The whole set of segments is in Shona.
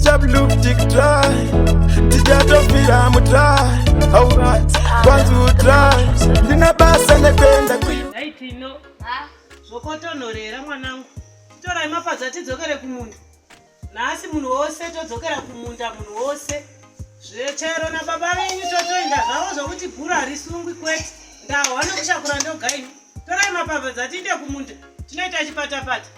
chap loop tick try. Tijato fira mu try. Alright, Gwanz will try. Dina basa nekwenda kuyu. Haiti no. Zokoto norera mwanangu. Tora imapadza tidzokere kumunda. Nasi munhu wose todzokera kumunda munhu wose. Zvechero na baba venyu totoenda zvavo zvokuti bhuru harisungwi kwete. Ndawana kushakura ndogaini. Tora imapadza tiende kumunda. Tinoita chipata-pata.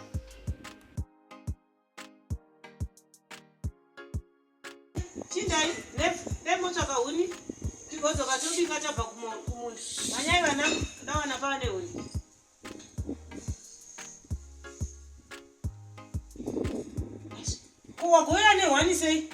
Chindai, nemotsvaka huni. Tigodzoka tobika tabva kumunda. Manyai vana, ndawana pane huni. Wagoya nehwani sei?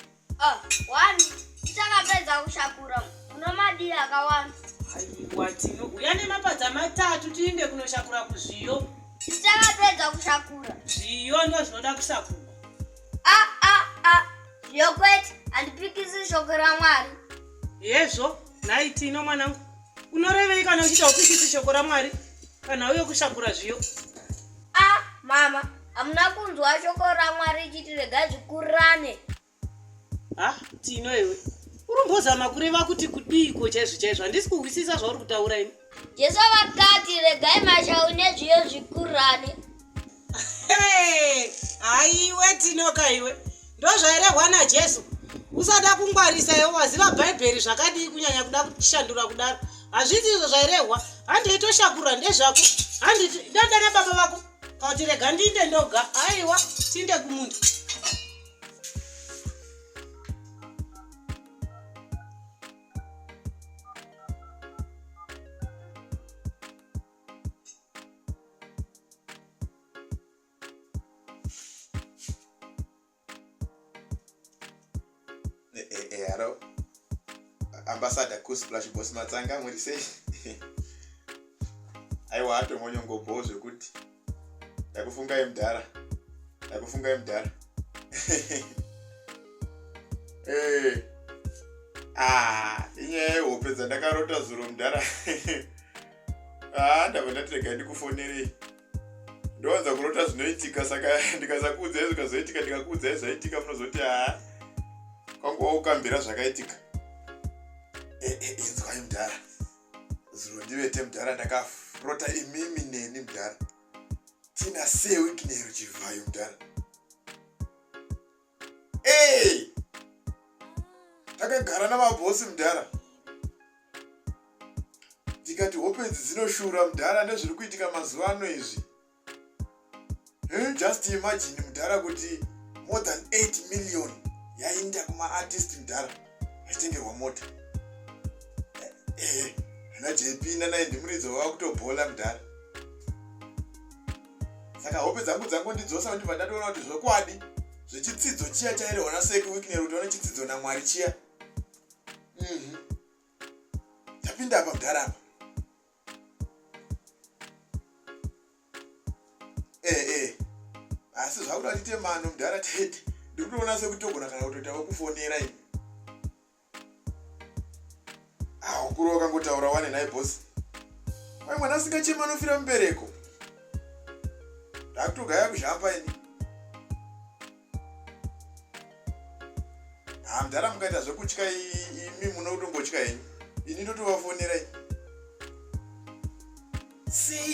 Wani. Tichakapedza kushakura. Unomadi akawanda. Aiwa tinogoya nemapadza matatu tiende kunoshakura kuzviyo. Tichakapedza kushakura. Zviyo ndo zvinoda kusakurwa. Zviyo kwete. Handipikisi shoko raMwari. Yezvo, naitino mwanangu. Unorevei kana uchita upikisi shoko raMwari? Kana uye kushakura zviyo? Mama. Hamuna kunzwa shoko raMwari chiti regai zvikurane. Tino iwe. Urumbozama kureva kuti kudiko chaizvo. Handisi kuwisisa zvauri kutaura ini. Jesu vakati regai mashau nezviyo zvikurane. Aiwe tinoka iwe. Ndozvairehwa naJesu. Usada kungwarisa iwe waziva Bhaibheri zvakadii kunyanya kuda kushandura kudaro. Hazvisi izvo zvairehwa. Handitoshakura ndezvako. Handidada nababa vako. Kauti rega ndiinde ndoga. Aiwa, tiende kumunda. Hello. Ambassador Kusplash boss Matsanga muri sei? Aiwa ato monyongo bozwe kuti ndakufunga imdara. Inye opedza ndakarota zuro mdara. Ndabva ndatirega ndikufonerei. Ndowanza kurota zvinoitika saka ndikasakuudza izvo kazoitika ndikakuudza izvo zvaitika munozoti kwangu ukambira zvakaitika. Inzwai mdara. Zuro ndivete mdara ndakarota imimi neni mdara. Tina sei Wicknel Chivhayo mdara. Takagara namabhosi mdara. Ndikati hope dzinoshura mdara ndezviri kuitika mazuva ano izvi. Just imagine mdara kuti more than 8 million yainda kuma-artist mdara vachitengerwa mota. Na JP nanaye ndimuridzi wava kutobhola mdara. Saka hope dzangu ndidzosa ndibva ndatoona kuti zvokwadi zvechitsidzo chiya chairehwa naSeki Wicknel kuti one chitsidzo naMwari chiya. Tapinda apa mdara apa. Asi zvakuda tiite mano mdara tete. Ndikutoona sekutogona kana kutoita kufonera ini. Ukuru wakangotaura wane naye bosi. Wai mwana asingachema anofira mubereko. Ndakutogaya kuzhamba ini. Mdara mukaita zvekutya imi munotongotya ini. Ini ndotovafonera ini.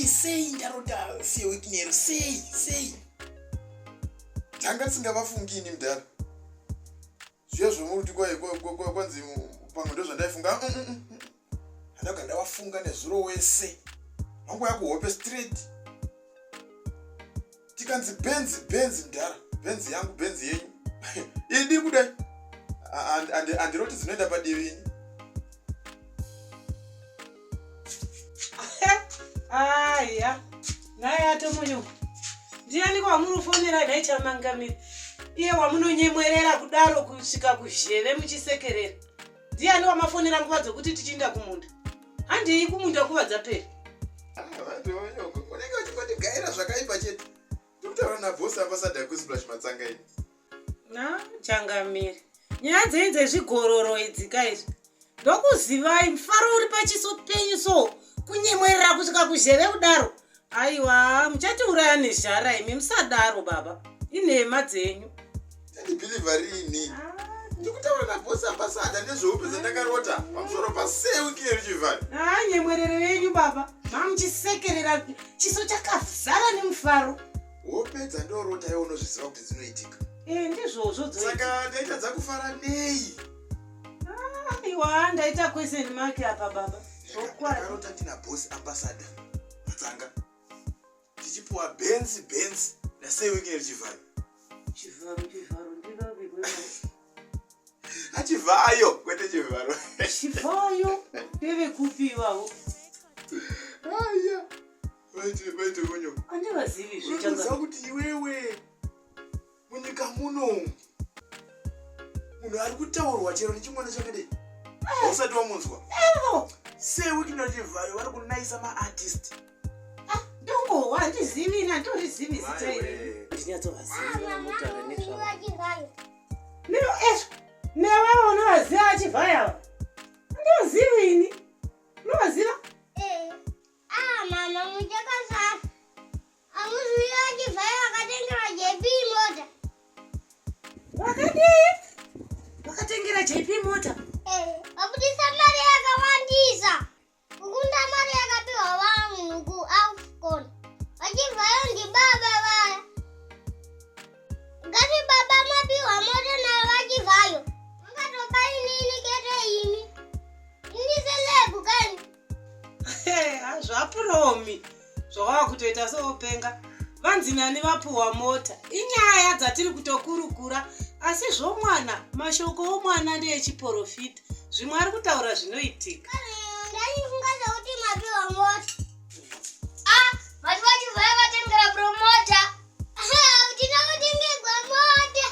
Sei ndarota siye Wicknel sei. Tanga tisingavafungi ini mdara. Zviya zvomuruti kwanzi pamwe ndozvandaifunga. Handaka ndavafunga nezuro wese. Vangu yako hope straight. Tikanzi Benz mdara. Benz yangu, Benz yenyu. Idi kudai. Andiroti dzinoenda padivi ini. Aya. Naye atomonyo. Ndiani kwamunofonera naichamangamira. Iye wamunonyemwerera kudaro kusvika kuzheve muchisekerera. Ndiani wamafonera nguva dzokuti tichinda kumunda. Handii kumunda nguva dzapera. Vantu unenge uchingotigaira zvakaipa chete. Tikutaura nabhosi ambassador Kusplash Matsanga ini. Changamire. Nyaya dzenze zvigororo idzika izvi. Ndokuzivai mufaro uri pachiso penyu so kunyemwerera kusvika kuzheve kudaro. Aiwa, muchatiuraya nezhara imi musadaro baba. Inhema dzenyu. Ndibhilivarini. Ndikutaura nabosi ambasada nezveupe zvandakarota pamusoro pasei Wicknel Chivhayo. Nyemwerere wenyu baba. Mamuchisekerera chiso chakazara nemufaro. Wopedza ndorota iwe unozviziva kuti dzinoitika. Ndizvozvo. Saka ndaitadza kufara nei? Iwa ndaita question mark apa baba. Ndakarota ndina bosi ambasada. Matsanga. Tichipuwa Benz nasei Wicknel Chivhayo. Chivhayo ndikavigwe. Chivhayo kwete Chivhayo. Chivhayo ndevekupiwawo. Aya. Vaite kunyo. Andivazivi zvichanga. Kuti iwewe munyika muno munhu ari kutaurwa chero nechimwana chakadai. Usati wamunzwa. Sei Wicknel Chivhayo vari kunaisa maartist. Ndongo handizivi ndorizivi zita iri. Ndinyatsovaziva mutaura nezvavo. Miro newewo unovaziva Chivhayo. Ndiozivi ini. Unovaziva? Mama muchakazara. Amuziva Chivhayo akatengera JP mota. Wakadii? Wakatengera JP mota? Akudisa mari yakawandisa. Kukunda mari yakapiwa vanhu kuAfcon. Chivhayo ndi baba vaya. Ngati baba mapiwa mota na Chivhayo. Mungatopa inini kete ini. Ini selebu kani. Zvapuromi zvawaakutoita seupenga. Vanzinani vapuwa mota inyaya dzatiri kutokurukura, asi zvomwana mashoko omwana ndeechiprofita. Zvimwe ari kutaura zvinoitika. Ndaifunga zvakuti mapiwa mota. Vati vaChivhayo vatengera promota. Tinokutengerwa mota.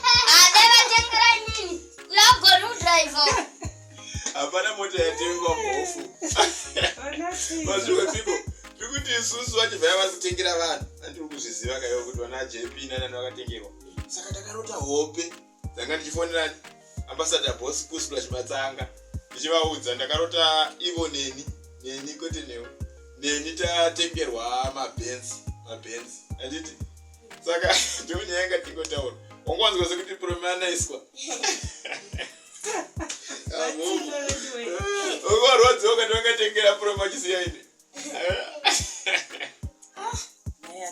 Dai vatengera nini? Ulagona udriver. Hapana mota yatengwa mhofu. Mazviwe piko. Zvikuti isusu vaChivhayo vari kutengera vanhu. Andiri kuzviziva kaiwo kuti vana JP nani vakatengerwa. Saka takarota hope dzanga ndichifonera ambassador boss kusplash Matsanga. Ndichivaudza ndakarota ivo neni kwete newe. Neni tatengerwa mabenzi. Anditi saka ndonyaya ngatingotaura. Wangwanzwa sekuti promana iswa. Ukarwadziwa kuti wangatengera promo chisiya ine.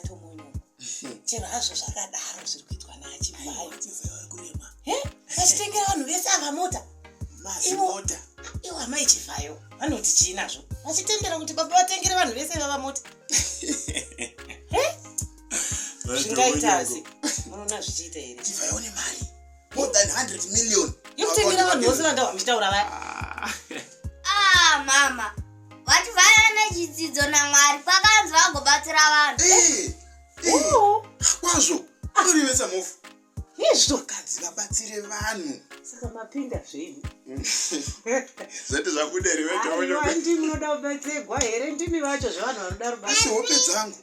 Tomonyo. Chero hazvo zvakadaro zviri kuitwa naChivhayo. Vachitengera vanhu vese ava mota. Mota. Iwo amai Chivhayo vanoti chiinazvo. Vachitendera kuti baba vatengere vanhu vese vava mota. Zvingaitazi. Munoona zvichiita here? Chivhayo une mari. More than 100 million. Yokutengera vanhu vose vanda vamuchitaura vaya. Mama. VaChivhayo ane chidzidzo naMwari kwakanzi vagobatsira vanhu. Kwazvo. Urivesa mofu. Izvo kanzi vabatsire vanhu. Saka mapinda zvenyu. Zvati zvakuderi weto. Ndimi munoda kubatsirwa here? Ndimi vacho zvavanhu vanoda rubatsiro. Asi hope dzangu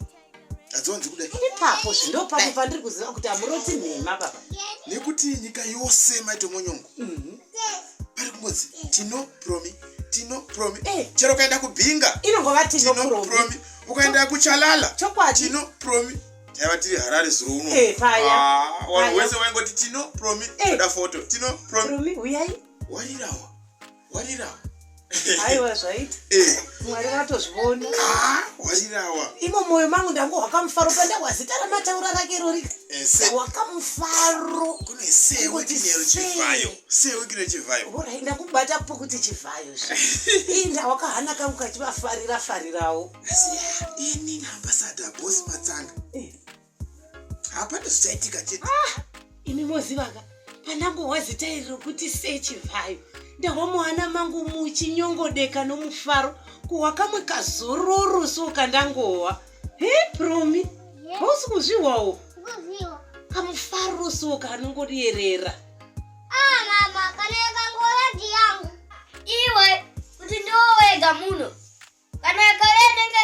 adzonzi kudai. Ndipapo zvindopapo pandiri kuziva kuti hamuroti nhema baba. Nekuti nyika yose maito monyongo. Pari kungozi tino promi. Chero kaenda kubhinga. Inongova tino promi. Ukaenda kuChalala. Chokwadi. Tino promi. Yava tiri Harare zuru uno. Paya. Wanhu wese waingoti tino promi. Toda foto. Tino promi. Uyai. Warirawa. Aiwa zvaita. Mwari vatozvibona. Warirawa. Imo moyo mangu ndango wakamufaro pandawazita ramataura rake rorika. Wakamufaro. Kune sei Wicknel Chivhayo. Sei Wicknel Chivhayo. Ora ndakubata po kuti Chivhayo zvo. Inda wakahana kangu kachivafarirawo. Ini ambassador boss Matsanga. Hapana zvichaitika chete. Imi mozivaka. Pandango wazita iro kuti sei Chivhayo. Ndahomwana mangu muchinyongodeka nomufaro kuwakamwe kazororo soka ndangowa. Promi. Bosi kuzviwawo. Kuzviwa. Kamufaro soka anongorierera. Mama, kana yakangora yangu. Iwe kuti ndiwe wega muno. Kana yakaenenge